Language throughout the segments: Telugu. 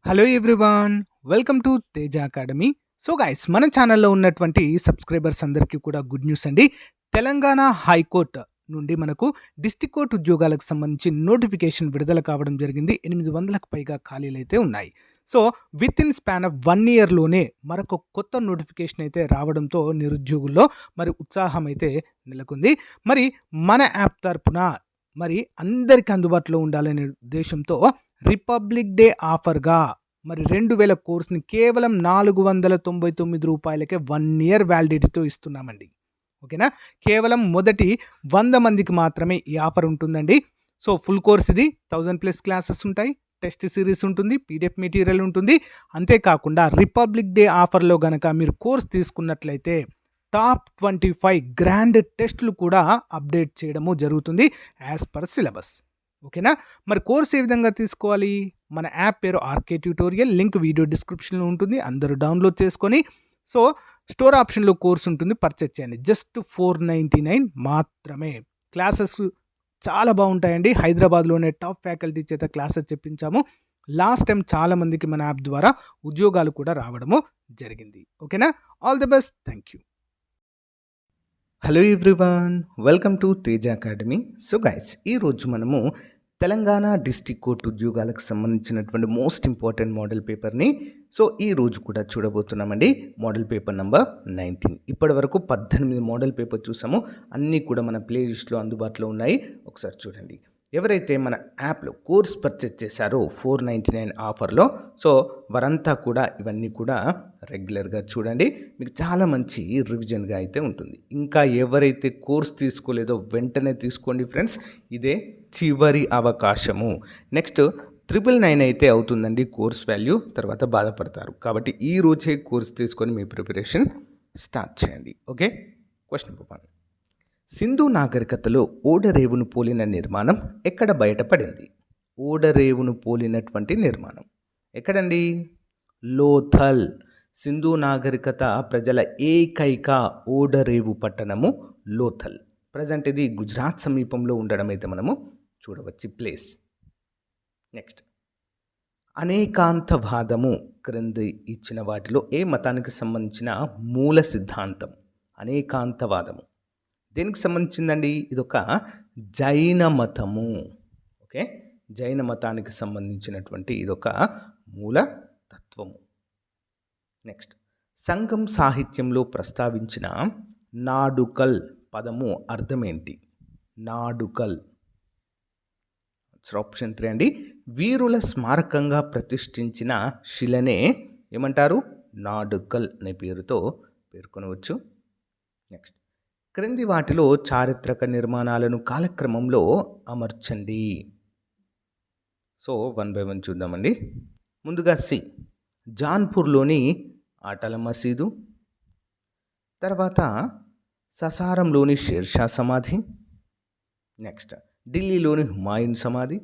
Hello everyone, welcome to Teja academy. So guys, మన ఛానల్లో ఉన్నటువంటి సబ్స్క్రైబర్స్ అందరికీ కూడా గుడ్ న్యూస్ అండి. తెలంగాణ హైకోర్టు నుండి మనకు డిస్ట్రిక్ట్ కోర్టు ఉద్యోగాలకు సంబంధించి నోటిఫికేషన్ విడుదల కావడం జరిగింది. 800కు పైగా ఖాళీలు అయితే ఉన్నాయి. So with in span of 1 ఇయర్లోనే మరొక కొత్త నోటిఫికేషన్ అయితే రావడంతో నిరుద్యోగుల్లో మరి ఉత్సాహం అయితే నెలకొంది. మరి మన యాప్ తరపున మరి అందరికీ అందుబాటులో ఉండాలనే ఉద్దేశంతో రిపబ్లిక్ డే ఆఫర్గా మరి 2000 కోర్స్ని కేవలం రూ. 499కే 1 ఇయర్ వ్యాలిడిటీతో ఇస్తున్నామండి. ఓకేనా? కేవలం మొదటి 100 మందికి మాత్రమే ఈ ఆఫర్ ఉంటుందండి. సో ఫుల్ కోర్స్ ఇది 1000+ క్లాసెస్ ఉంటాయి, టెస్ట్ సిరీస్ ఉంటుంది, పీడిఎఫ్ మెటీరియల్ ఉంటుంది. అంతేకాకుండా రిపబ్లిక్ డే ఆఫర్లో గనక మీరు కోర్స్ తీసుకున్నట్లయితే టాప్ 25 గ్రాండ్ టెస్టులు కూడా అప్డేట్ చేయడము జరుగుతుంది యాజ్ పర్ సిలబస్. ఓకేనా? మరి కోర్స్ ఏ విధంగా తీసుకోవాలి? మన యాప్ పేరు ఆర్కే ట్యూటోరియల్, లింక్ వీడియో డిస్క్రిప్షన్లో ఉంటుంది. అందరూ డౌన్లోడ్ చేసుకొని సో స్టోర్ ఆప్షన్లో కోర్స్ ఉంటుంది, పర్చేజ్ చేయండి. జస్ట్ 499 మాత్రమే. క్లాసెస్ చాలా బాగుంటాయండి. హైదరాబాద్లోనే టాప్ ఫ్యాకల్టీ చేత క్లాసెస్ చెప్పించాము. లాస్ట్ టైం చాలామందికి మన యాప్ ద్వారా ఉద్యోగాలు కూడా రావడము జరిగింది. ఓకేనా? All the best. Thank you. Hello everyone, welcome to Teja academy. So guys, ఈరోజు మనము తెలంగాణ డిస్ట్రిక్ట్ కోర్టు ఉద్యోగాలకు సంబంధించినటువంటి మోస్ట్ ఇంపార్టెంట్ మోడల్ పేపర్ని సో ఈరోజు కూడా చూడబోతున్నామండి. Model paper number 19. ఇప్పటి వరకు 18 మోడల్ పేపర్ చూసాము. అన్నీ కూడా మన ప్లేలిస్ట్లో అందుబాటులో ఉన్నాయి. ఒకసారి చూడండి. ఎవరైతే మన యాప్లో కోర్స్ పర్చేజ్ చేశారో 499 ఆఫర్లో, సో వారంతా కూడా ఇవన్నీ కూడా రెగ్యులర్గా చూడండి. మీకు చాలా మంచి రివిజన్గా అయితే ఉంటుంది. ఇంకా ఎవరైతే కోర్స్ తీసుకోలేదో వెంటనే తీసుకోండి ఫ్రెండ్స్, ఇదే చివరి అవకాశము. నెక్స్ట్ 999 అయితే అవుతుందండి కోర్స్ వాల్యూ, తర్వాత బాధపడతారు. కాబట్టి ఈ రోజే కోర్స్ తీసుకొని మీ ప్రిపరేషన్ స్టార్ట్ చేయండి. Okay, question number 1. సింధు నాగరికతలో ఓడరేవును పోలిన నిర్మాణం ఎక్కడ బయటపడింది? ఓడరేవును పోలినటువంటి నిర్మాణం ఎక్కడండి? లోథల్. సింధు నాగరికత ప్రజల ఏకైక ఓడరేవు పట్టణము లోథల్. ప్రజెంట్ ఇది గుజరాత్ సమీపంలో ఉండడం అయితే మనము చూడవచ్చు ప్లేస్. నెక్స్ట్, అనేకాంతవాదము క్రింది ఇచ్చిన వాటిలో ఏ మతానికి సంబంధించిన మూల సిద్ధాంతం? అనేకాంతవాదము దేనికి సంబంధించిందండి? ఇదొక జైన మతము. ఓకే, జైన మతానికి సంబంధించినటువంటి ఇదొక మూల తత్వము. నెక్స్ట్, సంఘం సాహిత్యంలో ప్రస్తావించిన నాడుకల్ పదము అర్థమేంటి? నాడుకల్ ఆప్షన్ 3 అండి. వీరుల స్మారకంగా ప్రతిష్ఠించిన శిలనే ఏమంటారు? నాడుకల్ అనే పేరుతో పేర్కొనవచ్చు. నెక్స్ట్, క్రింది వాటిలో చారిత్రక నిర్మాణాలను కాలక్రమంలో అమర్చండి. సో 1 by 1 చూద్దామండి. ముందుగా సి, జాన్పూర్లోని ఆటల మసీదు, తర్వాత ససారంలోని షేర్షా సమాధి, నెక్స్ట్ ఢిల్లీలోని హుమాయూన్ సమాధి,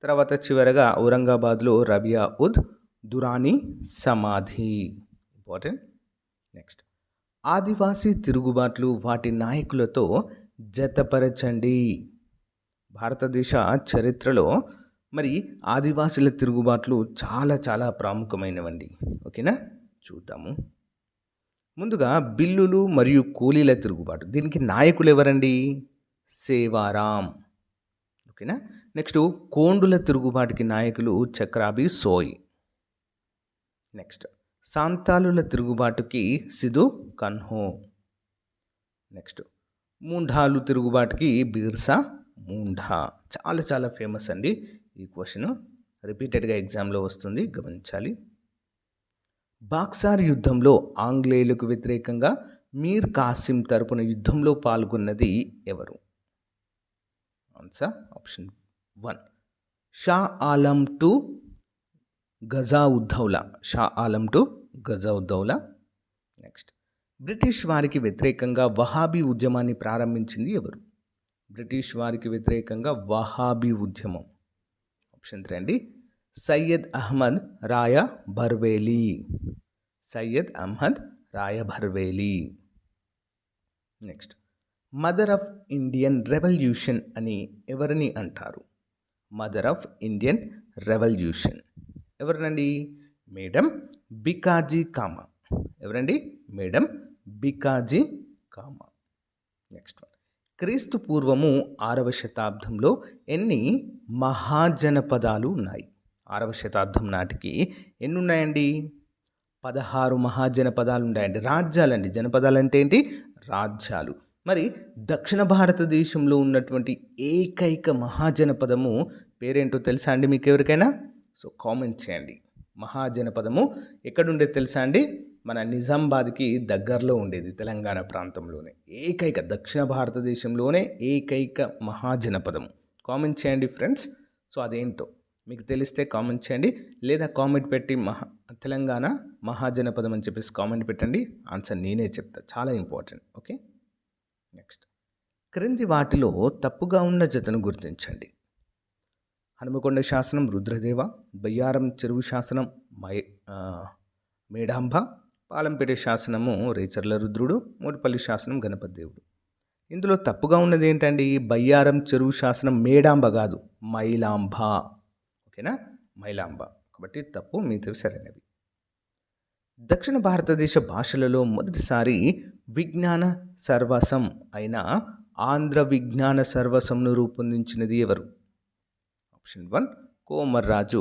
తర్వాత చివరగా ఔరంగాబాద్లో రబియా ఉద్ దురానీ సమాధి. ఇంపార్టెంట్. నెక్స్ట్, ఆదివాసీ తిరుగుబాట్లు వాటి నాయకులతో జతపరచండి. భారతదేశ చరిత్రలో మరి ఆదివాసుల తిరుగుబాట్లు చాలా చాలా ప్రాముఖ్యమైనవండి. ఓకేనా? చూద్దాము. ముందుగా బిల్లులు మరియు కూలీల తిరుగుబాటు, దీనికి నాయకులు ఎవరండి? సేవారాం. ఓకేనా? నెక్స్ట్, కోండుల తిరుగుబాటుకి నాయకులు చక్రాబి సోయ్. నెక్స్ట్, సాంతాలుల తిరుగుబాటుకి సిధు కన్హో. నెక్స్ట్, ముండాలు తిరుగుబాటుకి బిర్సా ముండా. చాలా చాలా ఫేమస్ అండి ఈ క్వశ్చన్, రిపీటెడ్గా ఎగ్జామ్లో వస్తుంది, గమనించాలి. బాక్సార్ యుద్ధంలో ఆంగ్లేయులకు వ్యతిరేకంగా మీర్ కాసిం తరపున యుద్ధంలో పాల్గొన్నది ఎవరు? Answer option 1, Shah Alam two Shujauddaula. Shah Alam two Shujauddaula. Next, British వారికి వ్యతిరేకంగా వహాబీ ఉద్యమాన్ని ప్రారంభించింది ఎవరు? బ్రిటిష్ వారికి వ్యతిరేకంగా వహాబీ ఉద్యమం. ఆప్షన్ 3 అండి, Syed Ahmad Rae బర్వేలి. Syed Ahmad Rae Bareli. Next, mother of Indian revolution అని ఎవరిని అంటారు? Mother of Indian revolution. ఎవరినండి? మేడం బికాజీ కామా. ఎవరండి? Madam Bhikaji Cama. Next one. క్రీస్తు పూర్వము 6వ శతాబ్దంలో ఎన్ని మహాజనపదాలు ఉన్నాయి? 6వ శతాబ్దం నాటికి ఎన్ని ఉన్నాయండి? 16 మహాజనపదాలు ఉన్నాయండి. రాజ్యాలండి. జనపదాలు అంటే ఏంటి? రాజ్యాలు. మరి దక్షిణ భారతదేశంలో ఉన్నటువంటి ఏకైక మహాజనపదము పేరేంటో తెలుసా అండి మీకు ఎవరికైనా? సో కామెంట్ చేయండి. మహాజనపదము ఎక్కడుండేది తెలుసా అండి? మన నిజామాబాద్కి దగ్గరలో ఉండేది, తెలంగాణ ప్రాంతంలోనే. ఏకైక దక్షిణ భారతదేశంలోనే ఏకైక మహాజనపదము. కామెంట్ చేయండి ఫ్రెండ్స్. సో అదేంటో మీకు తెలిస్తే కామెంట్ చేయండి, లేదా కామెంట్ పెట్టి తెలంగాణ మహాజనపదం అని చెప్పేసి కామెంట్ పెట్టండి. ఆన్సర్ నేనే చెప్తా, చాలా ఇంపార్టెంట్. Okay, next. క్రింది వాటిలో తప్పుగా ఉన్న జతను గుర్తించండి. హనుమకొండ శాసనం రుద్రదేవ, బయ్యారం చెరువు శాసనం మేడాంబ, పాలంపేట శాసనము రేచర్ల రుద్రుడు, మోటిపల్లి శాసనం గణపతి దేవుడు. ఇందులో తప్పుగా ఉన్నది ఏంటండి? బయ్యారం చెరువు శాసనం మేడాంబ కాదు, మైలాంబ. ఓకేనా, మైలాంబ. కాబట్టి తప్పు, మిగతావి సరైనవి. దక్షిణ భారతదేశ భాషలలో మొదటిసారి విజ్ఞాన సర్వసం అయిన ఆంధ్ర విజ్ఞాన సర్వసంను రూపొందించినది ఎవరు? ఆప్షన్ 1 కోమర్రాజు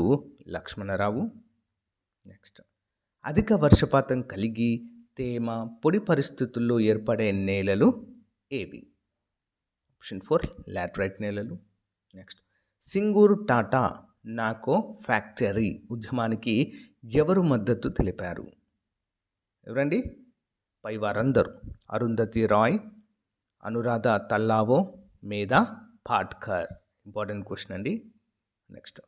లక్ష్మణరావు. నెక్స్ట్. అధిక వర్షపాతం కలిగి తేమ, పొడి పరిస్థితుల్లో ఏర్పడే నేలలు ఏవి? ఆప్షన్ 4 లాటరైట్ నేలలు. నెక్స్ట్. సింగూరు టాటా నాకో ఫ్యాక్టరీ ఉద్యమానికి ఎవరు మద్దతు తెలిపారు? ఎవరండి? పై వారందరూ: అరుంధతి రాయ్, అనురాధ తల్లావో, మేధా పాట్కర్. ఇంపార్టెంట్ క్వశ్చన్ అండి. Next.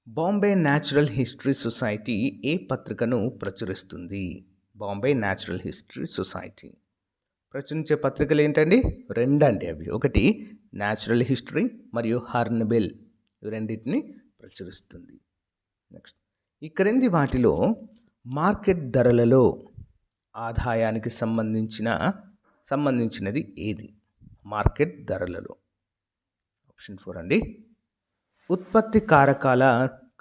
Bombay Natural History Society ఏ పత్రికను ప్రచురిస్తుంది? బాంబే న్యాచురల్ హిస్టరీ సొసైటీ ప్రచురించే పత్రికలు ఏంటండి? 2 అంటే అవి. ఒకటి న్యాచురల్ హిస్టరీ మరియు హార్న్బిల్. ఇవి రెండింటిని ప్రచురిస్తుంది. నెక్స్ట్. ఈ క్రింది వాటిలో మార్కెట్ ధరలలో ఆదాయానికి సంబంధించినది ఏది? మార్కెట్ ధరలలో. ఆప్షన్ 4 అండి. ఉత్పత్తి కారకాల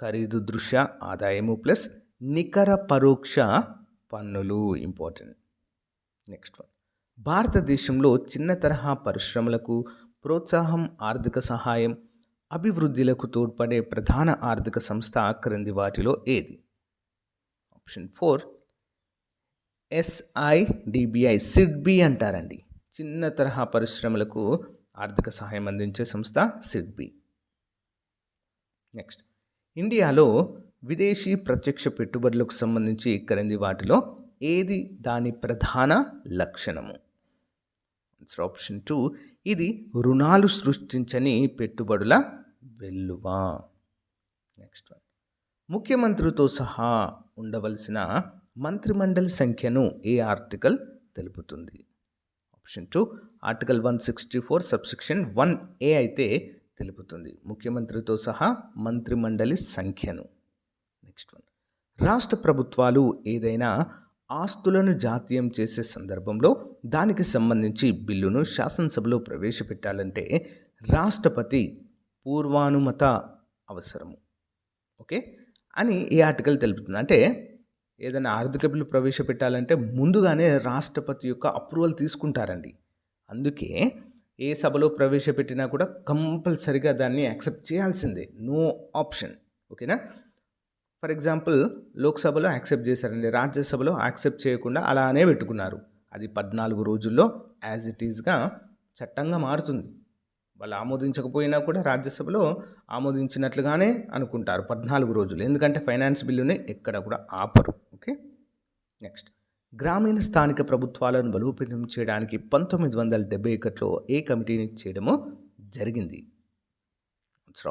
ఖరీదు దృశ్య ఆదాయము ప్లస్ నికర పరోక్ష పన్నులు. ఇంపార్టెంట్. Next one. భారతదేశంలో చిన్న తరహా పరిశ్రమలకు ప్రోత్సాహం, ఆర్థిక సహాయం, అభివృద్ధిలకు తోడ్పడే ప్రధాన ఆర్థిక సంస్థ క్రింది వాటిలో ఏది? Option 4 SIDBI. సిడ్బి అంటారండి. చిన్న తరహా పరిశ్రమలకు ఆర్థిక సహాయం అందించే సంస్థ సిడ్బి. నెక్స్ట్. ఇండియాలో విదేశీ ప్రత్యక్ష పెట్టుబడులకు సంబంధించి క్రింది వాటిలో ఏది దాని ప్రధాన లక్షణము? ఆప్షన్ 2 ఇది రుణాలు సృష్టించని పెట్టుబడుల వెల్లువ. Next one. ముఖ్యమంత్రితో సహా ఉండవలసిన మంత్రిమండలి సంఖ్యను ఏ ఆర్టికల్ తెలుపుతుంది? ఆప్షన్ 2 ఆర్టికల్ 164 సబ్సెక్షన్ 1A అయితే తెలుపుతుంది ముఖ్యమంత్రితో సహా మంత్రిమండలి సంఖ్యను. Next one. రాష్ట్ర ప్రభుత్వాలు ఏదైనా ఆస్తులను జాతీయం చేసే సందర్భంలో దానికి సంబంధించి బిల్లును శాసనసభలో ప్రవేశపెట్టాలంటే రాష్ట్రపతి పూర్వానుమత అవసరము. ఓకే అని ఏ ఆర్టికల్ తెలుపుతుంది? అంటే ఏదైనా ఆర్థిక బిల్లు ప్రవేశపెట్టాలంటే ముందుగానే రాష్ట్రపతి యొక్క అప్రూవల్ తీసుకుంటారండి. అందుకే ఏ సభలో ప్రవేశపెట్టినా కూడా కంపల్సరిగా దాన్ని యాక్సెప్ట్ చేయాల్సిందే, నో ఆప్షన్. ఓకేనా? ఫర్ ఎగ్జాంపుల్ లోక్సభలో యాక్సెప్ట్ చేశారండి, రాజ్యసభలో యాక్సెప్ట్ చేయకుండా అలానే పెట్టుకున్నారు. అది 14 రోజుల్లో యాజ్ ఇట్ ఈజ్గా చట్టంగా మారుతుంది. వాళ్ళు ఆమోదించకపోయినా కూడా రాజ్యసభలో ఆమోదించినట్లుగానే అనుకుంటారు 14 రోజులు. ఎందుకంటే ఫైనాన్స్ బిల్లుని ఎక్కడ కూడా ఆపరు. Okay, next. గ్రామీణ స్థానిక ప్రభుత్వాలను బలోపేతం చేయడానికి 1971లో ఏ కమిటీని చేయడమో జరిగింది?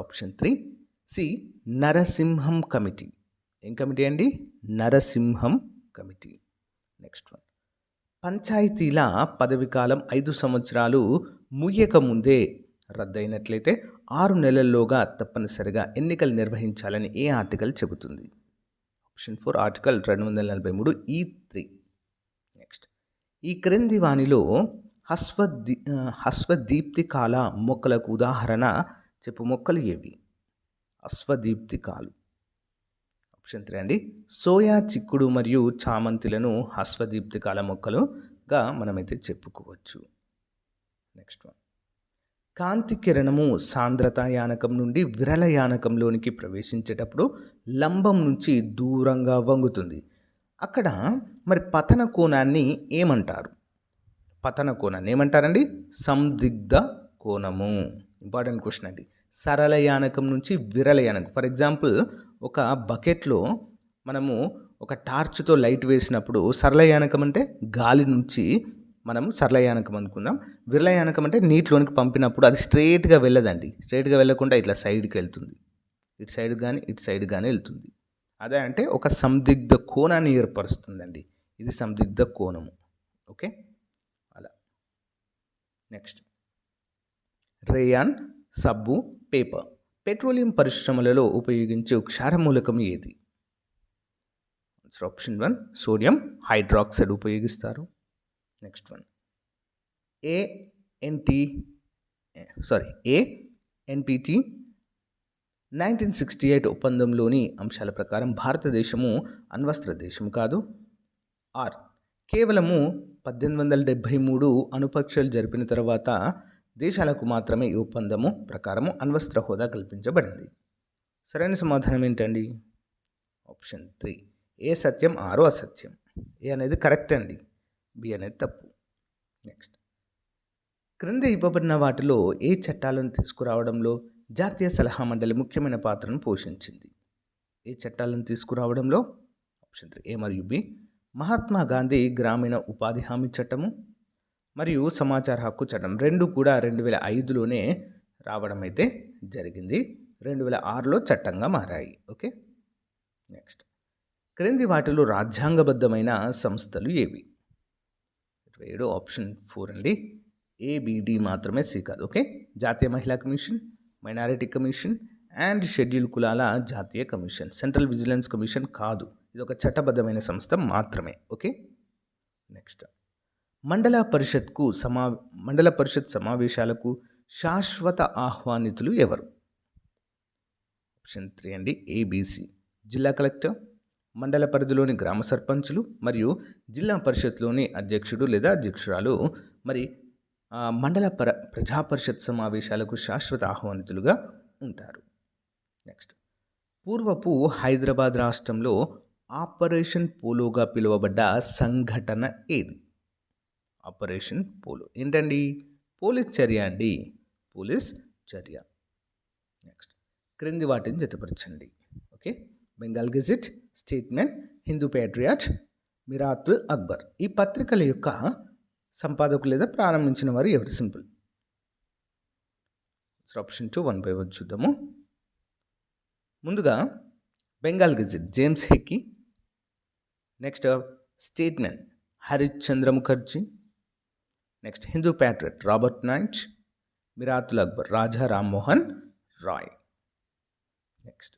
Option 3 C Narasimham committee. ఏం కమిటీ అండి? నరసింహం కమిటీ. Next one. పంచాయతీల పదవి కాలం 5 సంవత్సరాలు ముయ్యక ముందే రద్దయినట్లయితే 6 నెలల్లోగా తప్పనిసరిగా ఎన్నికలు నిర్వహించాలని ఏ ఆర్టికల్ చెబుతుంది? Option 4 article 243E3. నెక్స్ట్. ఈ క్రింది వానిలో హస్వదీప్తికాల మొక్కలకు ఉదాహరణ చెప్పు మొక్కలు ఏవి? అశ్వదీప్తికాలు. ఆప్షన్ 3 అండి. సోయా, చిక్కుడు మరియు చామంతులను హస్వదీప్తికాల మొక్కలుగా మనమైతే చెప్పుకోవచ్చు. Next one. కాంతి కిరణము సాంద్రత యానకం నుండి విరళ యానకంలోనికి ప్రవేశించేటప్పుడు లంబం నుంచి దూరంగా వంగుతుంది. అక్కడ మరి పతన కోణాన్ని ఏమంటారు? పతన కోణాన్ని ఏమంటారండి? సందిగ్ధ కోణము. ఇంపార్టెంట్ క్వశ్చన్ అండి. సరళ యానకం నుంచి విరళ యానకం. ఫర్ ఎగ్జాంపుల్, ఒక బకెట్లో మనము ఒక టార్చ్తో లైట్ వేసినప్పుడు సరళ యానకం అంటే గాలి నుంచి మనం సరళ యానకం అనుకుందాం. విరళ యానకం అంటే నీటిలోనికి పంపినప్పుడు అది స్ట్రైట్గా వెళ్ళదండి. స్ట్రైట్గా వెళ్ళకుండా ఇట్లా సైడ్కి వెళ్తుంది. ఇటు సైడ్ కానీ ఇటు సైడ్ కానీ వెళ్తుంది. అదే అంటే ఒక సందిగ్ధ కోణాన్ని ఏర్పరుస్తుందండి. ఇది సందిగ్ధ కోణము. ఓకే, అలా. నెక్స్ట్, రేయాన్, సబ్బు, పేపర్. పెట్రోలియం పరిశ్రమలలో ఉపయోగించే క్షారమూలకం ఏది? ఆప్షన్ 1 సోడియం హైడ్రాక్సైడ్ ఉపయోగిస్తారు. నెక్స్ట్ వన్, ఏఎన్పిటి 1968 ఒప్పందంలోని అంశాల ప్రకారం భారతదేశము అణ్వస్త్ర దేశం కాదు. ఆర్, కేవలము 1873 అణుపరీక్షలు జరిపిన తర్వాత దేశాలకు మాత్రమే ఈ ఒప్పందము ప్రకారము అణ్వస్త్ర హోదా కల్పించబడింది. సరైన సమాధానం ఏంటండి? ఆప్షన్ 3 ఏ సత్యం, ఆరో అసత్యం. ఏ అనేది కరెక్ట్ అండి, బి అనేది తప్పు. నెక్స్ట్, క్రింద ఇవ్వబడిన వాటిలో ఏ చట్టాలను తీసుకురావడంలో జాతీయ సలహా మండలి ముఖ్యమైన పాత్రను పోషించింది? ఏ చట్టాలను తీసుకురావడంలో? ఆప్షన్ 3 ఏ మరియు బి. మహాత్మా గాంధీ గ్రామీణ ఉపాధి హామీ చట్టము మరియు సమాచార హక్కు చట్టం రెండు కూడా 2005లోనే రావడం అయితే జరిగింది. 2006లో చట్టంగా మారాయి. ఓకే, నెక్స్ట్, క్రింది వాటిలో రాజ్యాంగబద్ధమైన సంస్థలు ఏవి? 27 ఆప్షన్ 4 అండి. ఏబిడి మాత్రమే, సి కాదు. ఓకే, జాతీయ మహిళా commission, minority commission and schedule కులాల జాతీయ కమిషన్. సెంట్రల్ విజిలెన్స్ కమిషన్ కాదు, ఇది ఒక చట్టబద్ధమైన సంస్థ మాత్రమే. ఓకే, నెక్స్ట్, మండల పరిషత్ సమావేశాలకు శాశ్వత ఆహ్వానితులు ఎవరు? ఆప్షన్ 3 అండి. ఏబిసి జిల్లా కలెక్టర్, మండల పరిధిలోని గ్రామ సర్పంచులు మరియు జిల్లా పరిషత్లోని అధ్యక్షుడు లేదా అధ్యక్షురాలు మరి మండల ప్రజా పరిషత్ సమావేశాలకు శాశ్వత ఆహ్వానితులుగా ఉంటారు. నెక్స్ట్, పూర్వపు హైదరాబాద్ రాష్ట్రంలో ఆపరేషన్ పోలోగా పిలువబడ్డ సంఘటన ఏది? ఆపరేషన్ పోలో ఏంటండి? పోలీస్ చర్య అండి, పోలీస్ చర్య. నెక్స్ట్, క్రింది వాటిని జతపరచండి. Okay, Bengal Gazette, Statement, Hindu Patriot, Miratul Akbar. ఈ పత్రికల యొక్క సంపాదకులు లేదా ప్రారంభించిన వారు ఎవరు? సింపుల్. ఆప్షన్ 2 1 by 1 చూద్దాము. ముందుగా Bengal Gazette James Hicky. Next, Statement Harishchandra Mukherjee. Next, Hindu Patriot Robert Knight. Miratul Akbar Raja Rammohan Roy. Next,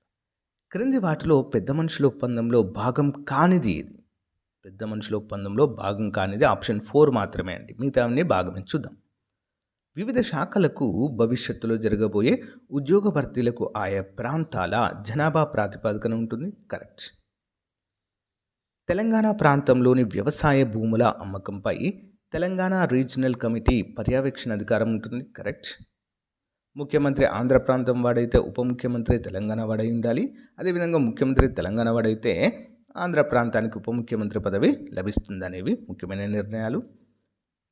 క్రింది వాటిలో పెద్ద మనుషుల ఒప్పందంలో భాగం కానిది ఏది? పెద్ద మనుషుల ఒప్పందంలో భాగం కానిది ఆప్షన్ 4 మాత్రమే అండి, మిగతావన్నీ భాగమే. చూద్దాం. వివిధ శాఖలకు భవిష్యత్తులో జరగబోయే ఉద్యోగ భర్తీలకు ఆయా ప్రాంతాల జనాభా ప్రాతిపదికన ఉంటుంది. కరెక్ట్. తెలంగాణ ప్రాంతంలోని వ్యవసాయ భూముల అమ్మకంపై తెలంగాణ రీజనల్ కమిటీ పర్యవేక్షణ అధికారం ఉంటుంది. కరెక్ట్. ముఖ్యమంత్రి ఆంధ్ర ప్రాంతం వాడైతే ఉప ముఖ్యమంత్రి తెలంగాణ వాడై ఉండాలి. అదేవిధంగా ముఖ్యమంత్రి తెలంగాణ వాడైతే ఆంధ్ర ప్రాంతానికి ఉప ముఖ్యమంత్రి పదవి లభిస్తుంది అనేవి ముఖ్యమైన నిర్ణయాలు.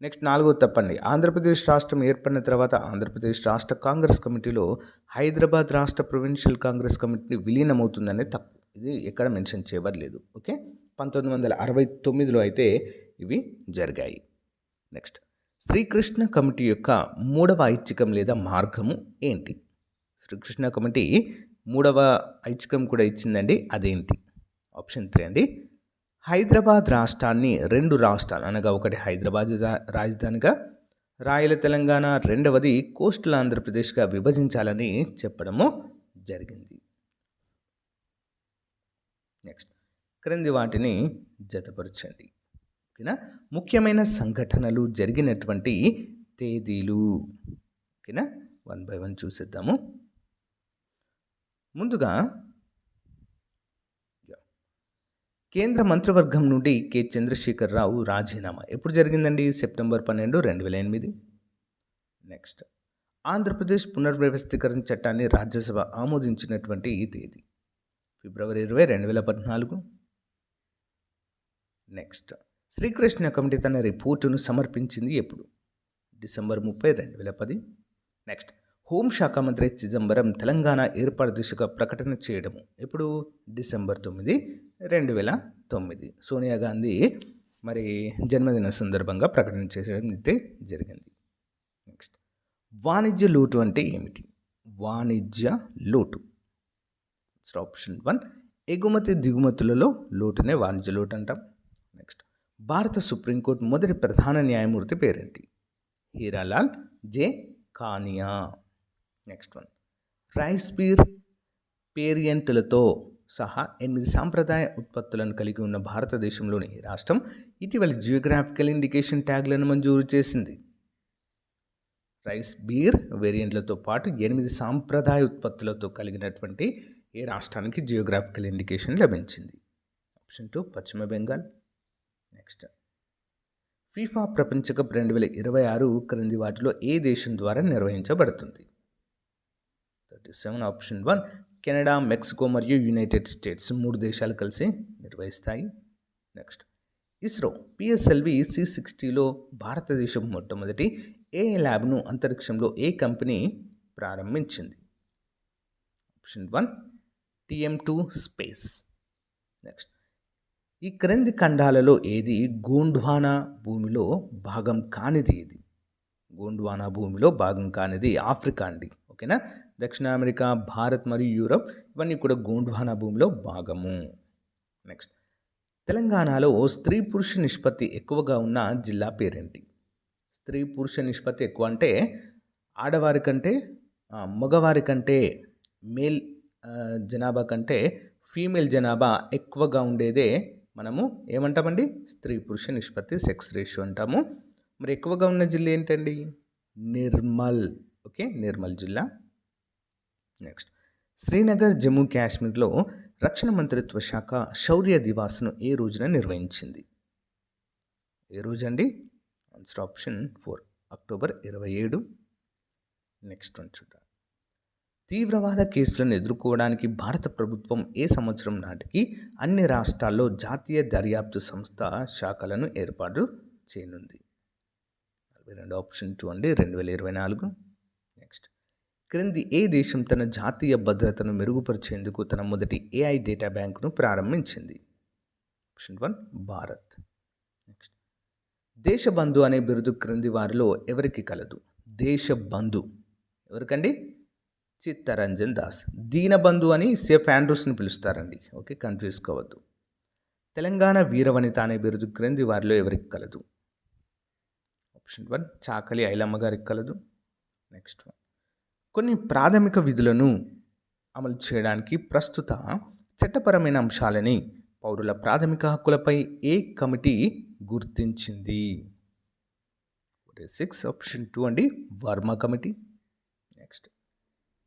నెక్స్ట్, 4వ తప్పండి. ఆంధ్రప్రదేశ్ రాష్ట్రం ఏర్పడిన తర్వాత ఆంధ్రప్రదేశ్ రాష్ట్ర కాంగ్రెస్ కమిటీలో హైదరాబాద్ రాష్ట్ర ప్రొవిన్షియల్ కాంగ్రెస్ కమిటీ విలీనమవుతుందనే తప్పు. ఇది ఎక్కడ మెన్షన్ చేయబడలేదు. ఓకే, 1969లో అయితే ఇవి జరిగాయి. నెక్స్ట్, శ్రీకృష్ణ కమిటీ యొక్క 3వ ఐచ్ఛికం లేదా మార్గము ఏంటి? శ్రీకృష్ణ కమిటీ 3వ ఐచ్ఛికం కూడా ఇచ్చిందండి, అదేంటి? ఆప్షన్ 3 అండి. హైదరాబాద్ రాష్ట్రాన్ని 2 రాష్ట్రాలు అనగా ఒకటి హైదరాబాద్ రాజధానిగా, రాయల తెలంగాణ, రెండవది కోస్టల్ ఆంధ్రప్రదేశ్గా విభజించాలని చెప్పడము జరిగింది. నెక్స్ట్, క్రింది వాటిని జతపరచండి. ఓకేనా? ముఖ్యమైన సంఘటనలు జరిగినటువంటి తేదీలు. ఓకేనా? 1 by 1 చూసేద్దాము. ముందుగా కేంద్ర మంత్రివర్గం నుండి కె చంద్రశేఖరరావు రాజీనామా ఎప్పుడు జరిగిందండి? సెప్టెంబర్ 12, 2008. నెక్స్ట్, ఆంధ్రప్రదేశ్ పునర్వ్యవస్థీకరణ చట్టాన్ని రాజ్యసభ ఆమోదించినటువంటి ఈ తేదీ ఫిబ్రవరి 20, 2014. నెక్స్ట్, శ్రీకృష్ణ కమిటీ తన రిపోర్టును సమర్పించింది ఎప్పుడు? డిసెంబర్ 30, 2010. నెక్స్ట్, హోంశాఖ మంత్రి చిదంబరం తెలంగాణ ఏర్పాటు దిశగా ప్రకటన చేయడము ఎప్పుడు? డిసెంబర్ 9, 2009. సోనియా గాంధీ మరి జన్మదిన సందర్భంగా ప్రకటన చేయడం అయితే జరిగింది. నెక్స్ట్, వాణిజ్య లోటు అంటే ఏమిటి? వాణిజ్య లోటు ఆప్షన్ 1 ఎగుమతి దిగుమతులలో లోటునే వాణిజ్య లోటు అంటాం. నెక్స్ట్, భారత సుప్రీంకోర్టు మొదటి ప్రధాన న్యాయమూర్తి పేరేంటి? Hiralal J Kania. Next one, rice beer పేరియంట్లతో సహా 8 సాంప్రదాయ ఉత్పత్తులను కలిగి ఉన్న భారతదేశంలోని రాష్ట్రం ఇటీవల జియోగ్రాఫికల్ ఇండికేషన్ ట్యాగ్లను మంజూరు చేసింది. రైస్ బీర్ వేరియంట్లతో పాటు 8 సాంప్రదాయ ఉత్పత్తులతో కలిగినటువంటి ఏ రాష్ట్రానికి జియోగ్రాఫికల్ ఇండికేషన్ లభించింది? ఆప్షన్ 2 పశ్చిమ బెంగాల్. నెక్స్ట్, ఫీఫా ప్రపంచ కప్ 2026 క్రింది వాటిలో ఏ దేశం ద్వారా నిర్వహించబడుతుంది? 37 ఆప్షన్ 1 కెనడా, మెక్సికో మరియు యునైటెడ్ స్టేట్స్ 3 దేశాలు కలిసి నిర్వహిస్తాయి. నెక్స్ట్, ఇస్రో పిఎస్ఎల్వి C60లో భారతదేశం మొట్టమొదటి ఏ ల్యాబ్ను అంతరిక్షంలో ఏ కంపెనీ ప్రారంభించింది? Option 1 TM2 space. నెక్స్ట్, ఈ క్రింది ఖండాలలో ఏది గోండ్వానా భూమిలో భాగం కానిది? ఇది గోండ్వానా భూమిలో భాగం కానిది ఆఫ్రికా అండి. ఓకేనా, దక్షిణ అమెరికా, భారత్ మరియు యూరప్ ఇవన్నీ కూడా గోండ్వానా భూమిలో భాగము. నెక్స్ట్, తెలంగాణలో స్త్రీ పురుష నిష్పత్తి ఎక్కువగా ఉన్న జిల్లా పేరేంటి? స్త్రీ పురుష నిష్పత్తి ఎక్కువ అంటే ఆడవారి కంటే మగవారి కంటే మేల్ జనాభా కంటే ఫీమేల్ జనాభా ఎక్కువగా ఉండేదే మనము ఏమంటామండి? స్త్రీ పురుష నిష్పత్తి, సెక్స్ రేషియో అంటాము. మరి ఎక్కువగా ఉన్న జిల్లా ఏంటండి? నిర్మల్. ఓకే, నిర్మల్ జిల్లా. నెక్స్ట్, శ్రీనగర్, జమ్మూ కాశ్మీర్లో రక్షణ మంత్రిత్వ శాఖ శౌర్య దివాస్ను ఏ రోజున నిర్వహించింది? ఏ రోజు అండి? Answer option 4 October 27. Next one చూద్దాం. తీవ్రవాద కేసులను ఎదుర్కోవడానికి భారత ప్రభుత్వం ఏ సంవత్సరం నాటికి అన్ని రాష్ట్రాల్లో జాతీయ దర్యాప్తు సంస్థ శాఖలను ఏర్పాటు చేయనుంది? 42 ఆప్షన్ 2 అండి, 2024. నెక్స్ట్, క్రింది ఏ దేశం తన జాతీయ భద్రతను మెరుగుపరిచేందుకు తన మొదటి AI డేటా బ్యాంకును ప్రారంభించింది? ఆప్షన్ 1 భారత్. నెక్స్ట్, దేశబంధు అనే బిరుదు క్రింది వారిలో ఎవరికి కలదు? దేశబంధు ఎవరికండి? చిత్తరంజన్ దాస్. దీనబంధు అని సేఫ్ ఆండ్రూస్ని పిలుస్తారండి. ఓకే, కన్ఫ్యూజ్ కావద్దు. తెలంగాణ వీరవనిత అనే బిరుదు క్రింది వారిలో ఎవరికి కలదు? ఆప్షన్ 1 చాకలి ఐలమ్మ గారికి కలదు. నెక్స్ట్ వన్, కొన్ని ప్రాథమిక విధులను అమలు చేయడానికి ప్రస్తుత చట్టపరమైన అంశాలని పౌరుల ప్రాథమిక హక్కులపై ఏ కమిటీ గుర్తించింది? 6 ఆప్షన్ 2 అండి, వర్మ కమిటీ. నెక్స్ట్,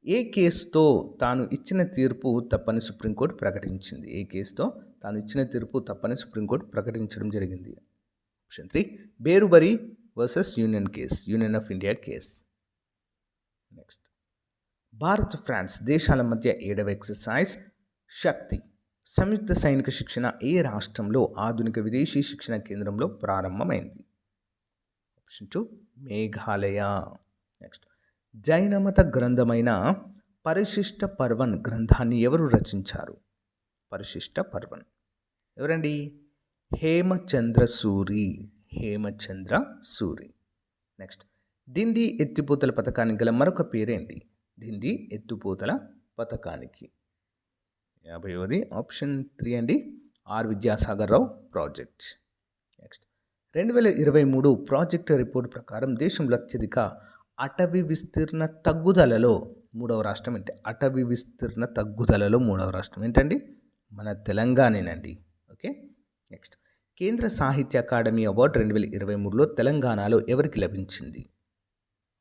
ఏ కేసుతో తాను ఇచ్చిన తీర్పు తప్పని సుప్రీంకోర్టు ప్రకటించింది? ఏ కేసుతో తాను ఇచ్చిన తీర్పు తప్పని సుప్రీంకోర్టు ప్రకటించడం జరిగింది? Option 3 Berubari versus Union of India case. Next, Bharat, France దేశాల మధ్య 7వ ఎక్సర్సైజ్ శక్తి సంయుక్త సైనిక శిక్షణ ఏ రాష్ట్రంలో ఆధునిక విదేశీ శిక్షణ కేంద్రంలో ప్రారంభమైంది? ఆప్షన్ 2 మేఘాలయ. నెక్స్ట్, జైనమత గ్రంథమైన పరిశిష్ట పర్వన్ గ్రంథాన్ని ఎవరు రచించారు? పరిశిష్ట పర్వన్ ఎవరండి? హేమచంద్ర సూరి. నెక్స్ట్, డిండి ఎత్తిపోతల పథకానికి గల మరొక పేరేంటి? డిండి ఎత్తిపోతల పథకానికి 50వ ఆప్షన్ 3 అండి, R Vidyasagar Rao project. Next, 2023 project report ప్రకారం దేశంలో అత్యధిక అటవీ విస్తీర్ణ తగ్గుదలలో 3వ రాష్ట్రం ఏంటి? అటవీ విస్తీర్ణ తగ్గుదలలో 3వ రాష్ట్రం ఏంటండి? మన తెలంగాణేనండి. ఓకే, నెక్స్ట్, కేంద్ర సాహిత్య అకాడమీ అవార్డు 2023లో తెలంగాణలో ఎవరికి లభించింది?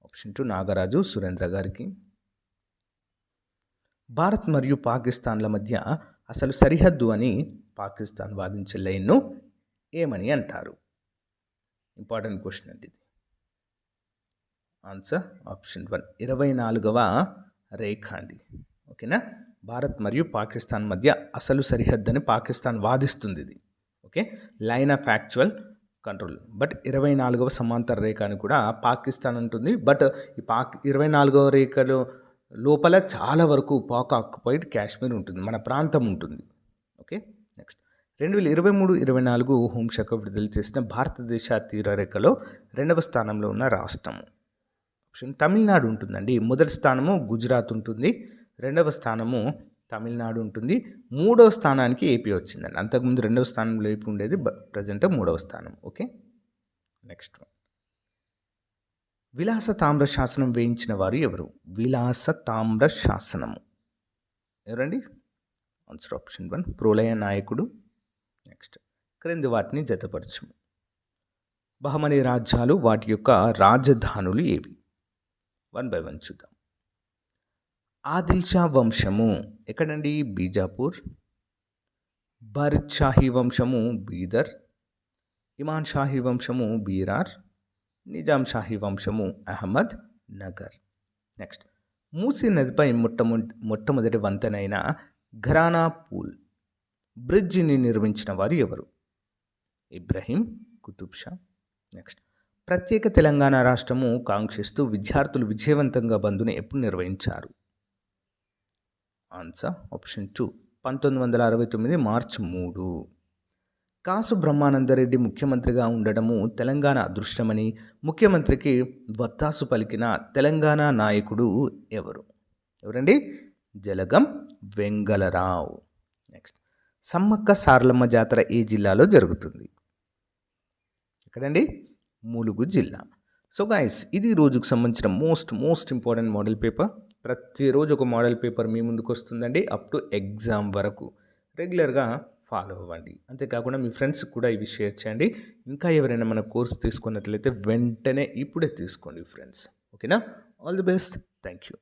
ఆప్షన్ 2 నాగరాజు సురేంద్ర గారికి. భారత్ మరియు పాకిస్తాన్ల మధ్య అసలు సరిహద్దు అని పాకిస్తాన్ వాదించే లైన్ను ఏమని అంటారు? ఇంపార్టెంట్ క్వశ్చన్ అండి ఇది. ఆన్సర్ ఆప్షన్ 1 24వ రేఖ అండి. ఓకేనా? భారత్ మరియు పాకిస్తాన్ మధ్య అసలు సరిహద్దు అని పాకిస్తాన్ వాదిస్తుంది ఇది. Okay, line of actual control. But 24వ సమాంతర రేఖ అని కూడా పాకిస్తాన్ ఉంటుంది. బట్ ఈ 24వ రేఖలో లోపల చాలా వరకు పాక్ ఆక్యుపైడ్ కాశ్మీర్ ఉంటుంది, మన ప్రాంతం ఉంటుంది. ఓకే, నెక్స్ట్ 2023-24 హోంశాఖ విడుదల చేసిన భారతదేశ తీరరేఖలో 2వ స్థానంలో ఉన్న రాష్ట్రము. ఆప్షన్ తమిళనాడు ఉంటుందండి. మొదటి స్థానము గుజరాత్ ఉంటుంది, 2వ స్థానము తమిళనాడు ఉంటుంది, 3వ స్థానానికి ఏపీ వచ్చిందండి. అంతకుముందు 2వ స్థానంలో ఏపీ ఉండేది, ప్రజెంట్ 3వ స్థానం. ఓకే, నెక్స్ట్ విలాస తామ్ర శాసనం వేయించిన వారు ఎవరు? విలాస తామ్ర శాసనము ఎవరండి? ఆన్సర్ ఆప్షన్ 1 ప్రోలయ నాయకుడు. నెక్స్ట్ క్రింది వాటిని జతపరచము. బహమనీ రాజ్యాలు వాటి యొక్క రాజధానులు ఏవి? 1 by 1 చూద్దాం. ఆదిల్ షా వంశము ఎక్కడండి? బీజాపూర్. బర్ద్ షాహీ వంశము బీదర్. ఇమాన్ షాహీ వంశము బీరార్. నిజాం షాహీ వంశము అహ్మద్ నగర్. నెక్స్ట్ మూసీ నదిపై మొట్టమొదటి వంతెనైన ఘరానా పూల్ బ్రిడ్జిని నిర్మించిన వారు ఎవరు? ఇబ్రహీం కుతుబ్ షా. నెక్స్ట్ ప్రత్యేక తెలంగాణ రాష్ట్రము కాంక్షిస్తూ విద్యార్థులు విజయవంతంగా బంద్ను ఎప్పుడు నిర్వహించారు? ఆన్సర్ ఆప్షన్ 2 1969 మార్చి 3. కాసు బ్రహ్మానందరెడ్డి ముఖ్యమంత్రిగా ఉండడము తెలంగాణ అదృష్టమని ముఖ్యమంత్రికి వత్తాసు పలికిన తెలంగాణ నాయకుడు ఎవరు? ఎవరండి? జలగం వెంగళరావు. నెక్స్ట్ సమ్మక్క సారలమ్మ జాతర ఏ జిల్లాలో జరుగుతుంది? ఎక్కడండి? ములుగు జిల్లా. సో గైస్, ఇది రోజుకు సంబంధించిన మోస్ట్ ఇంపార్టెంట్ మోడల్ పేపర్. ప్రతిరోజు ఒక మోడల్ పేపర్ మీ ముందుకు వస్తుందండి. అప్ టు ఎగ్జామ్ వరకు రెగ్యులర్గా ఫాలో అవ్వండి. అంతేకాకుండా మీ ఫ్రెండ్స్కి కూడా ఇవి షేర్ చేయండి. ఇంకా ఎవరైనా మన కోర్స్ తీసుకున్నట్లయితే వెంటనే ఇప్పుడే తీసుకోండి ఫ్రెండ్స్. ఓకేనా? All the best. Thank you.